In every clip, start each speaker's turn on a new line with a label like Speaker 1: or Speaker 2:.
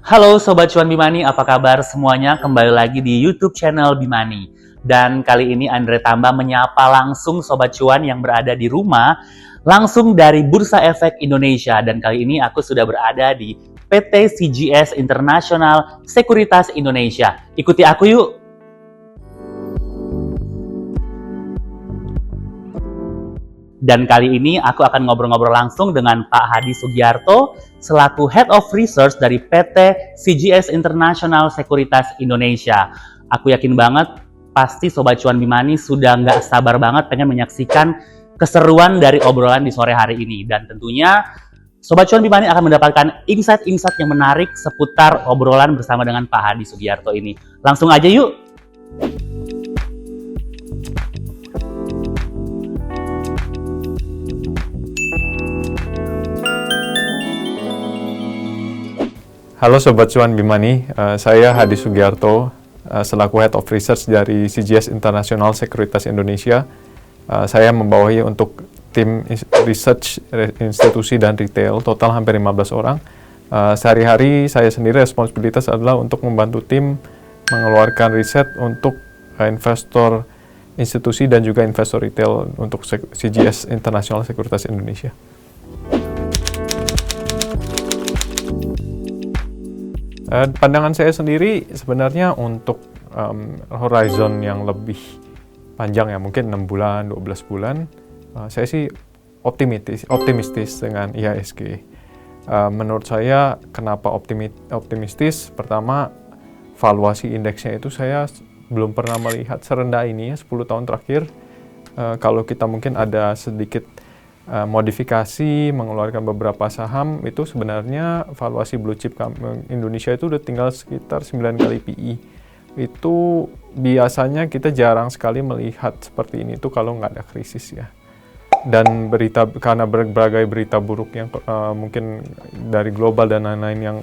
Speaker 1: Halo Sobat Cuan Bimani, apa kabar semuanya? Kembali lagi di YouTube channel Bimani. Dan kali ini Andre Tamba menyapa langsung Sobat Cuan yang berada di rumah, langsung dari Bursa Efek Indonesia. Dan kali ini aku sudah berada di PT CGS International Sekuritas Indonesia. Ikuti aku yuk! Dan kali ini aku akan ngobrol-ngobrol langsung dengan Pak Hadi Sugiarto selaku Head of Research dari PT CGS International Sekuritas Indonesia. Aku yakin banget pasti Sobat Cuan Bimani sudah nggak sabar banget pengen menyaksikan keseruan dari obrolan di sore hari ini. Dan tentunya Sobat Cuan Bimani akan mendapatkan insight-insight yang menarik seputar obrolan bersama dengan Pak Hadi Sugiarto ini. Langsung aja yuk!
Speaker 2: Halo Sobat Cuan Bimani, saya Hadi Sugiarto, selaku Head of Research dari CGS International Sekuritas Indonesia. Saya membawahi untuk tim research, institusi, dan retail, total hampir 15 orang. Sehari-hari saya sendiri responsibilitas adalah untuk membantu tim mengeluarkan riset untuk investor institusi dan juga investor retail untuk CGS International Sekuritas Indonesia. Pandangan saya sendiri sebenarnya untuk horizon yang lebih panjang ya, mungkin 6 bulan, 12 bulan, saya sih optimistis dengan IHSG. Menurut saya kenapa optimistis? Pertama, valuasi indeksnya itu saya belum pernah melihat serendah ini ya, 10 tahun terakhir. Kalau kita mungkin ada sedikit modifikasi, mengeluarkan beberapa saham, itu sebenarnya valuasi blue chip Indonesia itu udah tinggal sekitar 9 kali PE. Itu biasanya kita jarang sekali melihat seperti ini tuh kalau nggak ada krisis ya. Dan karena berbagai berita buruk yang mungkin dari global dan lain-lain yang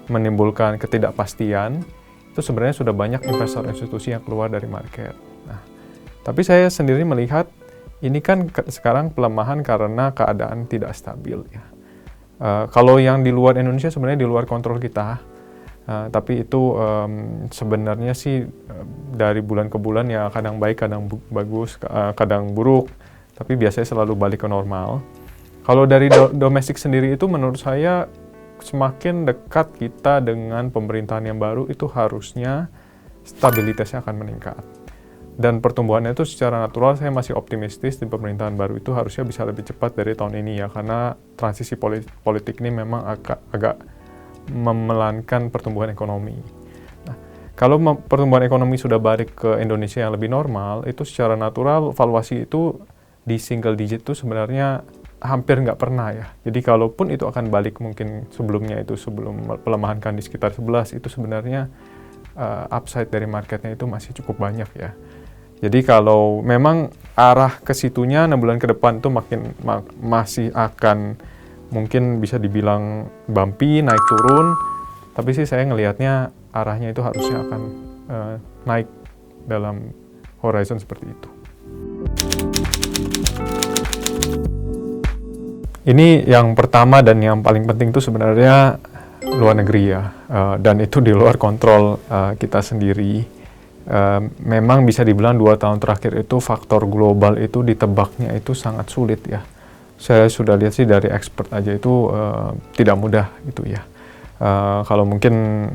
Speaker 2: menimbulkan ketidakpastian, itu sebenarnya sudah banyak investor institusi yang keluar dari market. Nah, tapi saya sendiri melihat ini kan sekarang pelemahan karena keadaan tidak stabil ya. Kalau yang di luar Indonesia sebenarnya di luar kontrol kita, tapi itu sebenarnya sih dari bulan ke bulan ya, kadang baik, kadang bagus, kadang buruk, tapi biasanya selalu balik ke normal. Kalau dari domestik sendiri itu menurut saya semakin dekat kita dengan pemerintahan yang baru, itu harusnya stabilitasnya akan meningkat. Dan pertumbuhannya itu secara natural saya masih optimistis di pemerintahan baru itu harusnya bisa lebih cepat dari tahun ini ya, karena transisi politik ini memang agak memelankan pertumbuhan ekonomi. Nah, kalau pertumbuhan ekonomi sudah balik ke Indonesia yang lebih normal, itu secara natural valuasi itu di single digit itu sebenarnya hampir nggak pernah ya. Jadi kalaupun itu akan balik mungkin sebelumnya itu sebelum pelemahan kan di sekitar 11, itu sebenarnya upside dari marketnya itu masih cukup banyak ya. Jadi kalau memang arah ke situnya 6 bulan ke depan itu masih akan mungkin bisa dibilang bumpy, naik turun, tapi sih saya ngelihatnya arahnya itu harusnya akan naik dalam horizon seperti itu. Ini yang pertama dan yang paling penting itu sebenarnya luar negeri ya, dan itu di luar kontrol kita sendiri. Memang bisa dibilang 2 tahun terakhir itu faktor global itu ditebaknya itu sangat sulit ya. Saya sudah lihat sih dari expert aja itu tidak mudah gitu ya. Kalau mungkin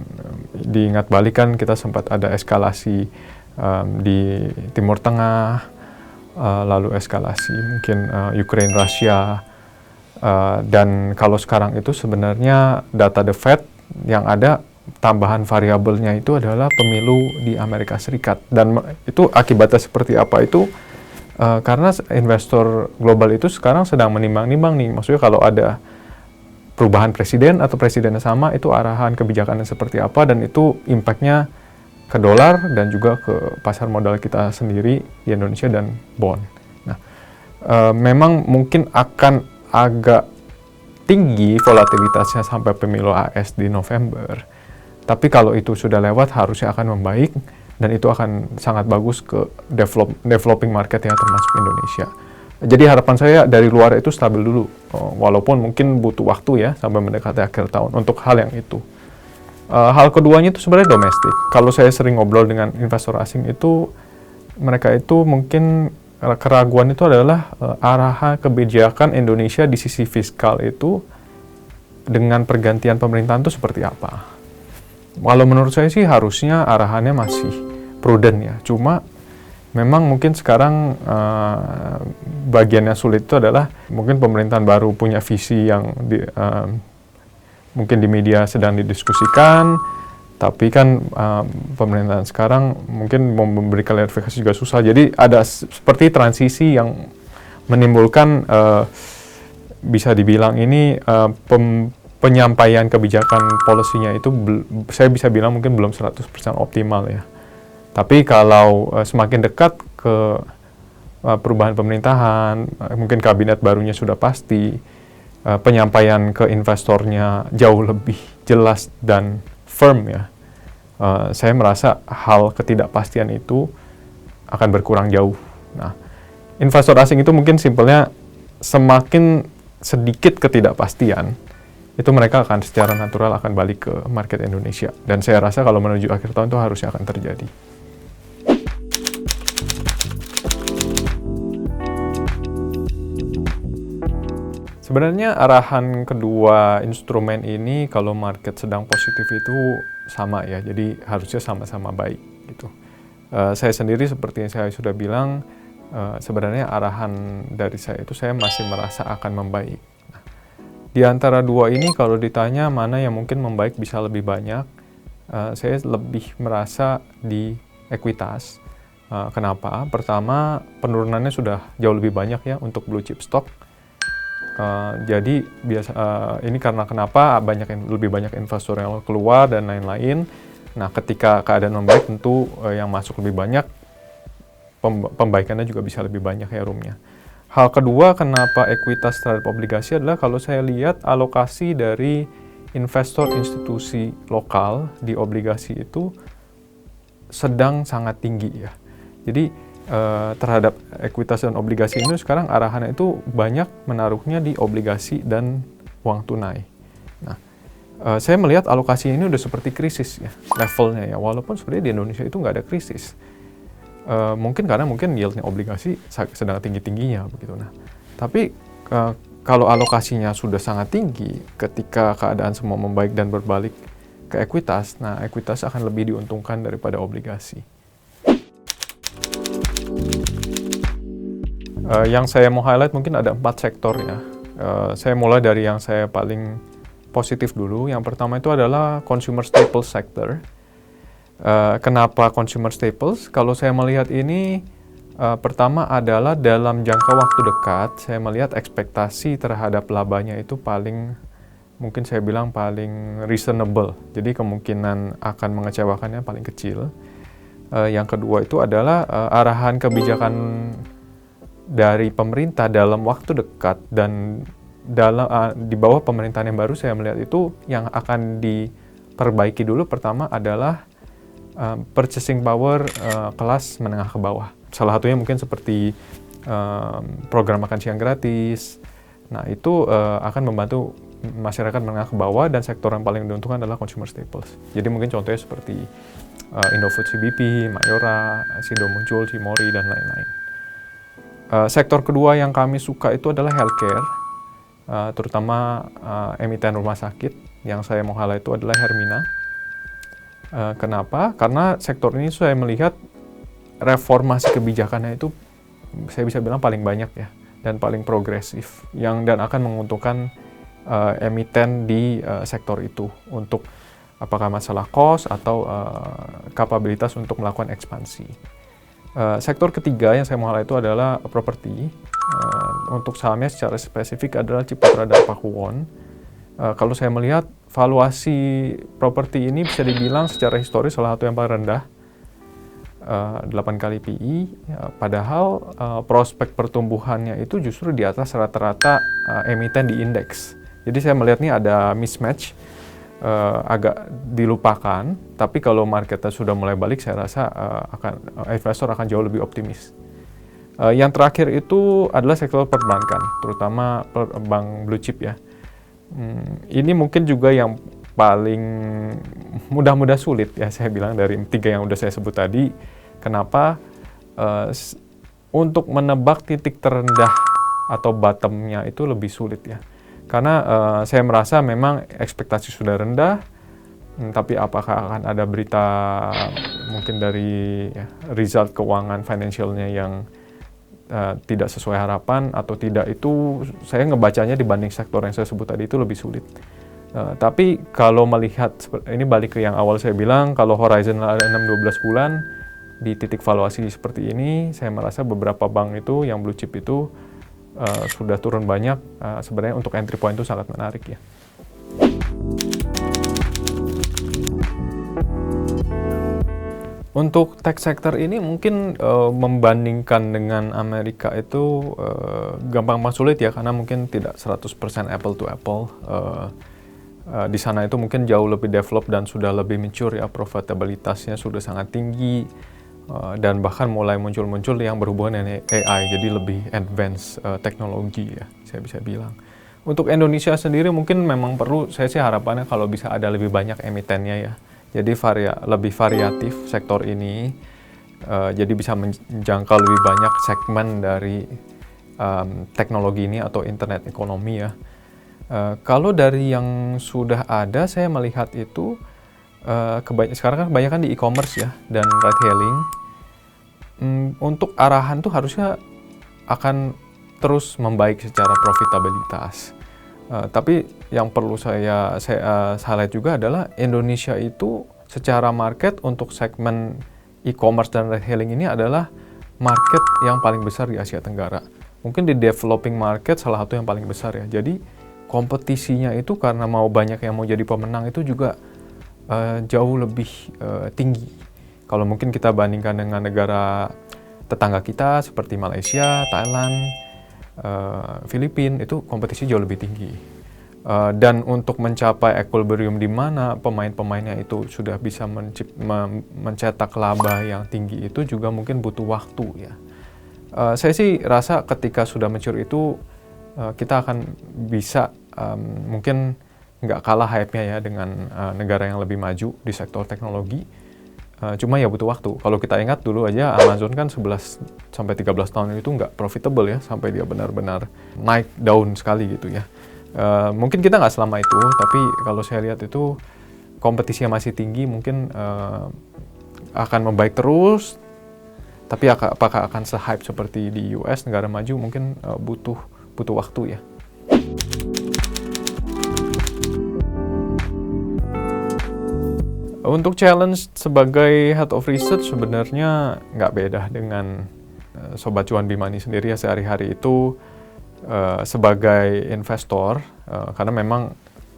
Speaker 2: diingat balik kan kita sempat ada eskalasi di Timur Tengah, lalu eskalasi mungkin Ukraine Rusia, dan kalau sekarang itu sebenarnya data The Fed yang ada tambahan variabelnya itu adalah pemilu di Amerika Serikat, dan itu akibatnya seperti apa itu karena investor global itu sekarang sedang menimbang-nimbang nih, maksudnya kalau ada perubahan presiden atau presidennya sama, itu arahan kebijakannya seperti apa, dan itu impact-nya ke dolar dan juga ke pasar modal kita sendiri di Indonesia dan bond. Nah, memang mungkin akan agak tinggi volatilitasnya sampai pemilu AS di November. Tapi kalau itu sudah lewat harusnya akan membaik, dan itu akan sangat bagus ke developing market ya, termasuk Indonesia. Jadi harapan saya dari luar itu stabil dulu, walaupun mungkin butuh waktu ya sampai mendekati akhir tahun untuk hal yang itu. Hal keduanya itu sebenarnya domestik. Kalau saya sering ngobrol dengan investor asing itu, mereka itu mungkin keraguan itu adalah arahan kebijakan Indonesia di sisi fiskal itu dengan pergantian pemerintahan itu seperti apa. Kalau menurut saya sih harusnya arahannya masih prudent ya. Cuma memang mungkin sekarang bagian yang sulit itu adalah mungkin pemerintahan baru punya visi yang mungkin di media sedang didiskusikan, tapi kan pemerintahan sekarang mungkin mau memberi klarifikasi juga susah. Jadi ada seperti transisi yang menimbulkan bisa dibilang ini penyampaian kebijakan polisinya itu saya bisa bilang mungkin belum 100% optimal ya. Tapi kalau semakin dekat ke perubahan pemerintahan, mungkin kabinet barunya sudah pasti, penyampaian ke investornya jauh lebih jelas dan firm ya. Saya merasa hal ketidakpastian itu akan berkurang jauh. Nah, investor asing itu mungkin simpelnya semakin sedikit ketidakpastian, itu mereka akan secara natural akan balik ke market Indonesia. Dan saya rasa kalau menuju akhir tahun itu harusnya akan terjadi. Sebenarnya arahan kedua instrumen ini kalau market sedang positif itu sama ya, jadi harusnya sama-sama baik gitu. Saya sendiri seperti yang saya sudah bilang, sebenarnya arahan dari saya itu saya masih merasa akan membaik. Nah, di antara dua ini kalau ditanya mana yang mungkin membaik bisa lebih banyak, saya lebih merasa di ekuitas. Kenapa? Pertama, penurunannya sudah jauh lebih banyak ya untuk blue chip stock. Jadi ini karena kenapa lebih banyak investor yang keluar dan lain-lain. Nah, ketika keadaan membaik tentu yang masuk lebih banyak, pembaikannya juga bisa lebih banyak ya roomnya. Hal kedua kenapa ekuitas terhadap obligasi adalah kalau saya lihat alokasi dari investor institusi lokal di obligasi itu sedang sangat tinggi ya. Jadi terhadap ekuitas dan obligasi ini sekarang arahannya itu banyak menaruhnya di obligasi dan uang tunai. Nah, saya melihat alokasi ini udah seperti krisis ya levelnya ya, walaupun sebenarnya di Indonesia itu nggak ada krisis. Mungkin karena yieldnya obligasi sedang tinggi-tingginya begitu. Nah, tapi kalau alokasinya sudah sangat tinggi, ketika keadaan semua membaik dan berbalik ke ekuitas, nah ekuitas akan lebih diuntungkan daripada obligasi. Yang saya mau highlight mungkin ada 4 sektor ya. Saya mulai dari yang saya paling positif dulu. Yang pertama itu adalah consumer staples sector. Kenapa consumer staples? Kalau saya melihat ini, pertama adalah dalam jangka waktu dekat, saya melihat ekspektasi terhadap labanya itu mungkin saya bilang paling reasonable. Jadi kemungkinan akan mengecewakannya paling kecil. Yang kedua itu adalah arahan kebijakan dari pemerintah dalam waktu dekat dan di bawah pemerintahan yang baru saya melihat itu yang akan diperbaiki dulu pertama adalah purchasing power kelas menengah ke bawah. Salah satunya mungkin seperti program makan siang gratis. Nah, itu akan membantu masyarakat menengah ke bawah dan sektor yang paling diuntungkan adalah consumer staples. Jadi mungkin contohnya seperti Indofood CBP, Mayora, Sido Muncul, Cimori, dan lain-lain. Sektor kedua yang kami suka itu adalah healthcare, terutama emiten rumah sakit. Yang saya mau highlight itu adalah Hermina. Kenapa? Karena sektor ini saya melihat reformasi kebijakannya itu saya bisa bilang paling banyak ya dan paling progresif dan akan menguntungkan emiten di sektor itu untuk apakah masalah cost atau kapabilitas untuk melakukan ekspansi. Sektor ketiga yang saya mau highlight itu adalah properti. Untuk sahamnya secara spesifik adalah Ciputra dan Pakuwon. Kalau saya melihat valuasi properti ini bisa dibilang secara historis salah satu yang paling rendah, 8 kali PI, padahal prospek pertumbuhannya itu justru di atas rata-rata emiten di indeks. Jadi saya melihat ini ada mismatch, agak dilupakan, tapi kalau marketnya sudah mulai balik saya rasa investor akan jauh lebih optimis. Yang terakhir itu adalah sektor perbankan, terutama bank blue chip ya. Ini mungkin juga yang paling mudah-mudah sulit ya saya bilang dari 3 yang udah saya sebut tadi. Kenapa? Untuk menebak titik terendah atau bottom-nya itu lebih sulit ya. Karena saya merasa memang ekspektasi sudah rendah, tapi apakah akan ada berita mungkin dari result keuangan financialnya yang tidak sesuai harapan atau tidak, itu saya ngebacanya dibanding sektor yang saya sebut tadi itu lebih sulit. Tapi kalau melihat, ini balik ke yang awal saya bilang, kalau horizon ada 6-12 bulan di titik valuasi seperti ini, saya merasa beberapa bank itu yang blue chip itu sudah turun banyak. Sebenarnya untuk entry point itu sangat menarik ya. Untuk tech sector ini mungkin membandingkan dengan Amerika itu gampang sulit ya, karena mungkin tidak 100% apple to apple. Di sana itu mungkin jauh lebih develop dan sudah lebih mature ya, profitabilitasnya sudah sangat tinggi, dan bahkan mulai muncul-muncul yang berhubungan dengan AI, jadi lebih advance teknologi ya, saya bisa bilang. Untuk Indonesia sendiri mungkin memang perlu, saya sih harapannya kalau bisa ada lebih banyak emitennya ya. Jadi lebih variatif sektor ini, jadi bisa menjangkau lebih banyak segmen dari teknologi ini atau internet ekonomi ya. Kalau dari yang sudah ada, saya melihat itu sekarang kan kebanyakan di e-commerce ya dan ride hailing. Untuk arahan tuh harusnya akan terus membaik secara profitabilitas. Tapi yang perlu saya highlight juga adalah Indonesia itu secara market untuk segmen e-commerce dan ride hailing ini adalah market yang paling besar di Asia Tenggara. Mungkin di developing market salah satu yang paling besar ya. Jadi kompetisinya itu karena banyak yang mau jadi pemenang itu juga jauh lebih tinggi. Kalau mungkin kita bandingkan dengan negara tetangga kita seperti Malaysia, Thailand, Filipina, itu kompetisi jauh lebih tinggi. Dan untuk mencapai equilibrium di mana pemain-pemainnya itu sudah bisa mencetak laba yang tinggi, itu juga mungkin butuh waktu ya. Saya sih rasa ketika sudah mature itu kita akan bisa mungkin nggak kalah hype-nya ya dengan negara yang lebih maju di sektor teknologi. Cuma ya butuh waktu. Kalau kita ingat dulu aja Amazon kan 11 sampai 13 tahun itu nggak profitable ya, sampai dia benar-benar naik daun sekali gitu ya. Mungkin kita nggak selama itu, tapi kalau saya lihat itu kompetisinya masih tinggi, mungkin akan membaik terus. Tapi apakah akan se-hype seperti di US, negara maju, mungkin butuh waktu ya. Untuk challenge sebagai head of research sebenarnya nggak beda dengan Sobat Cuan Bimani sendiri ya. Sehari-hari itu sebagai investor, karena memang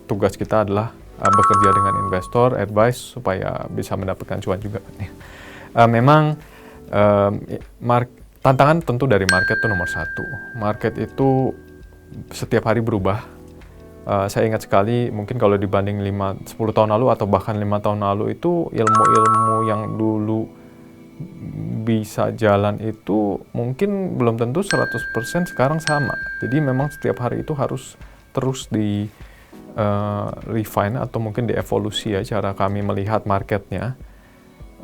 Speaker 2: tugas kita adalah bekerja dengan investor, advice supaya bisa mendapatkan cuan juga. Memang tantangan tentu dari market itu nomor satu. Market itu setiap hari berubah. Saya ingat sekali, mungkin kalau dibanding 10 tahun lalu atau bahkan 5 tahun lalu itu ilmu-ilmu yang dulu bisa jalan itu mungkin belum tentu 100% sekarang sama. Jadi memang setiap hari itu harus terus di refine atau mungkin dievolusi ya cara kami melihat marketnya.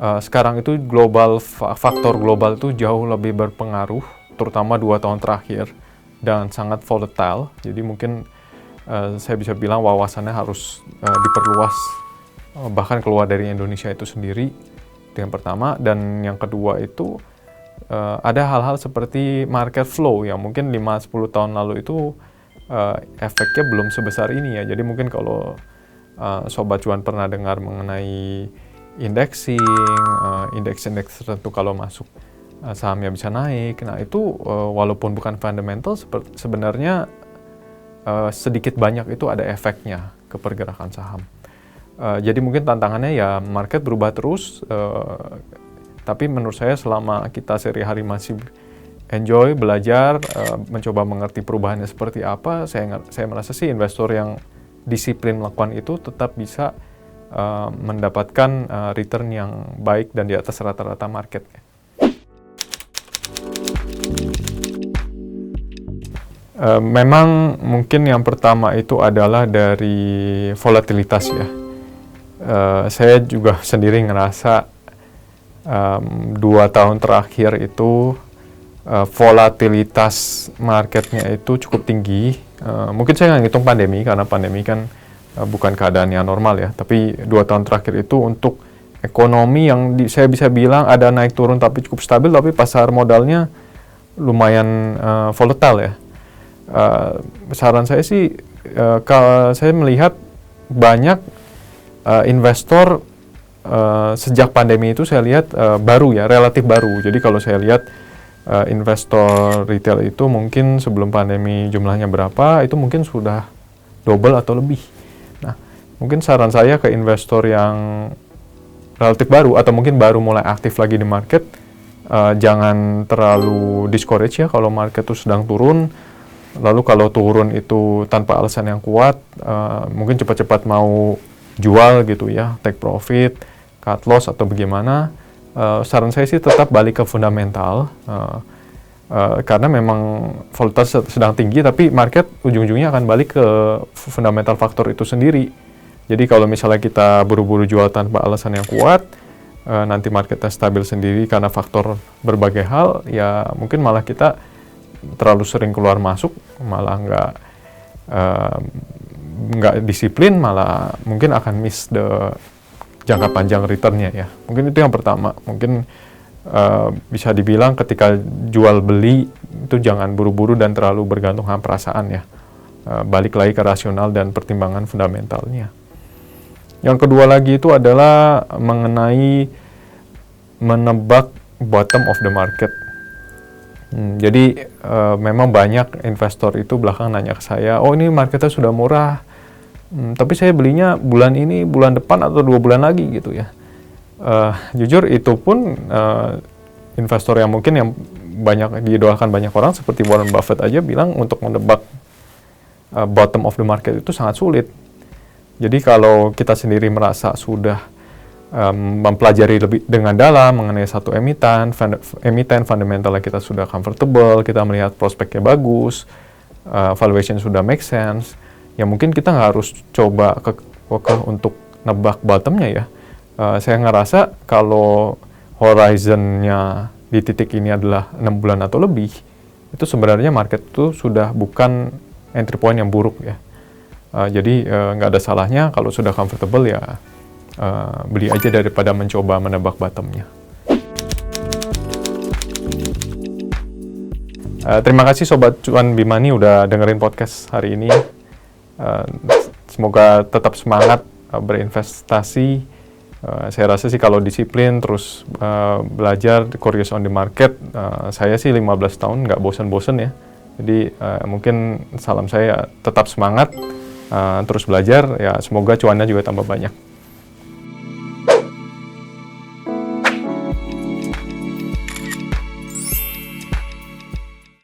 Speaker 2: Sekarang itu faktor global itu jauh lebih berpengaruh, terutama 2 tahun terakhir, dan sangat volatile. Jadi mungkin saya bisa bilang wawasannya harus diperluas, bahkan keluar dari Indonesia itu sendiri, itu yang pertama. Dan yang kedua itu ada hal-hal seperti market flow yang mungkin 5-10 tahun lalu itu efeknya belum sebesar ini ya. Jadi mungkin kalau Sobat Cuan pernah dengar mengenai indexing, indeks tertentu kalau masuk sahamnya bisa naik. Nah itu walaupun bukan fundamental, sebenarnya sedikit banyak itu ada efeknya ke pergerakan saham. Jadi mungkin tantangannya ya market berubah terus, tapi menurut saya selama kita sehari-hari masih enjoy, belajar, mencoba mengerti perubahannya seperti apa, saya merasa sih investor yang disiplin melakukan itu tetap bisa mendapatkan return yang baik dan di atas rata-rata market. Memang mungkin yang pertama itu adalah dari volatilitas ya. saya juga sendiri ngerasa 2 tahun terakhir itu volatilitas marketnya itu cukup tinggi. Mungkin saya nggak ngitung pandemi, karena pandemi kan bukan keadaan yang normal ya. Tapi 2 tahun terakhir itu untuk ekonomi yang saya bisa bilang ada naik turun tapi cukup stabil, tapi pasar modalnya lumayan volatile ya. Saran saya sih, kalau saya melihat banyak investor sejak pandemi itu saya lihat baru ya, relatif baru. Jadi kalau saya lihat investor retail itu mungkin sebelum pandemi jumlahnya berapa, itu mungkin sudah double atau lebih. Nah, mungkin saran saya ke investor yang relatif baru atau mungkin baru mulai aktif lagi di market, jangan terlalu discourage ya kalau market itu sedang turun. Lalu kalau turun itu tanpa alasan yang kuat, mungkin cepat-cepat mau jual gitu ya, take profit, cut loss atau bagaimana. Saran saya sih tetap balik ke fundamental, karena memang volatilitas sedang tinggi, tapi market ujung-ujungnya akan balik ke fundamental faktor itu sendiri. Jadi kalau misalnya kita buru-buru jual tanpa alasan yang kuat, nanti marketnya stabil sendiri karena faktor berbagai hal, ya mungkin malah kita terlalu sering keluar masuk, malah nggak disiplin, malah mungkin akan miss the jangka panjang returnnya ya. Mungkin itu yang pertama. Mungkin bisa dibilang ketika jual beli itu jangan buru-buru dan terlalu bergantung sama perasaan ya. Balik lagi ke rasional dan pertimbangan fundamentalnya. Yang kedua lagi itu adalah mengenai menebak bottom of the market. Jadi memang banyak investor itu belakang nanya ke saya, oh ini marketnya sudah murah, tapi saya belinya bulan ini, bulan depan, atau 2 bulan lagi gitu ya. Jujur itu pun investor yang mungkin yang banyak diidolakan banyak orang seperti Warren Buffett aja bilang untuk menebak bottom of the market itu sangat sulit. Jadi kalau kita sendiri merasa sudah mempelajari lebih dengan dalam mengenai satu emiten fundamentalnya kita sudah comfortable, kita melihat prospeknya bagus, valuation sudah make sense, ya mungkin kita nggak harus coba untuk nebak bottomnya ya. Saya ngerasa kalau horizonnya di titik ini adalah 6 bulan atau lebih, itu sebenarnya market itu sudah bukan entry point yang buruk ya. Jadi nggak ada salahnya kalau sudah comfortable ya beli aja daripada mencoba menebak bottomnya. Terima kasih Sobat Cuan Bimani udah dengerin podcast hari ini. Semoga tetap semangat berinvestasi. Saya rasa sih kalau disiplin terus belajar curious on the market, saya sih 15 tahun nggak bosan-bosan ya. Jadi mungkin salam saya tetap semangat, terus belajar ya, semoga cuannya juga tambah banyak.